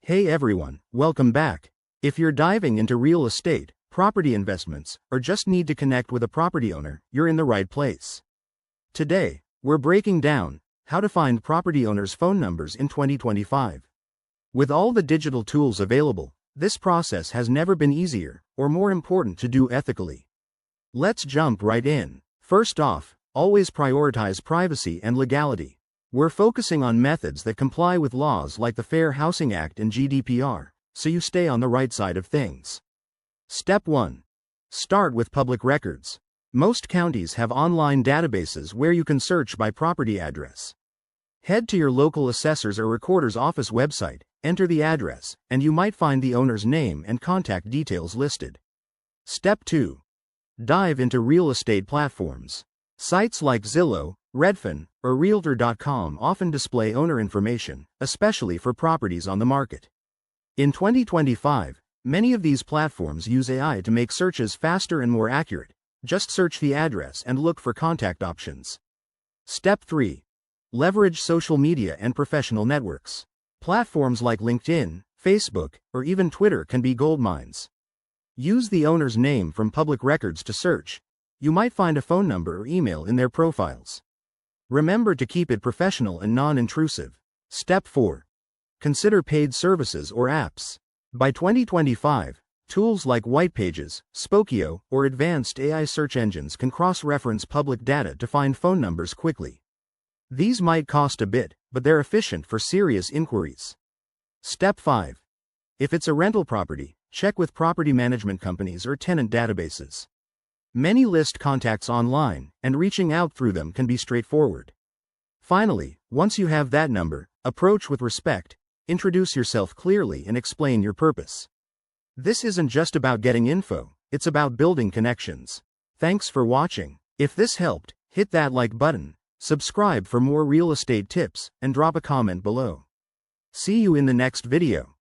Hey everyone, welcome back. If you're diving into real estate, property investments, or just need to connect with a property owner, you're in the right place. Today, we're breaking down how to find property owners' phone numbers in 2025. With all the digital tools available, this process has never been easier or more important to do ethically. Let's jump right in. First off, always prioritize privacy and legality. We're focusing on methods that comply with laws like the Fair Housing Act and GDPR, so you stay on the right side of things. Step 1. Start with public records. Most counties have online databases where you can search by property address. Head to your local assessor's or recorder's office website, enter the address, and you might find the owner's name and contact details listed. Step 2. Dive into real estate platforms. Sites like Zillow, Redfin, or Realtor.com often display owner information, especially for properties on the market. In 2025, many of these platforms use AI to make searches faster and more accurate. Just search the address and look for contact options. Step 3. Leverage social media and professional networks. Platforms like LinkedIn, Facebook, or even Twitter can be goldmines. Use the owner's name from public records to search. You might find a phone number or email in their profiles. Remember to keep it professional and non-intrusive. Step 4. Consider paid services or apps. By 2025, tools like Whitepages, Spokeo, or advanced AI search engines can cross-reference public data to find phone numbers quickly. These might cost a bit, but they're efficient for serious inquiries. Step 5. If it's a rental property, check with property management companies or tenant databases. Many list contacts online, and reaching out through them can be straightforward. Finally, once you have that number, approach with respect, introduce yourself clearly and explain your purpose. This isn't just about getting info, it's about building connections. Thanks for watching. If this helped, hit that like button, subscribe for more real estate tips, and drop a comment below. See you in the next video.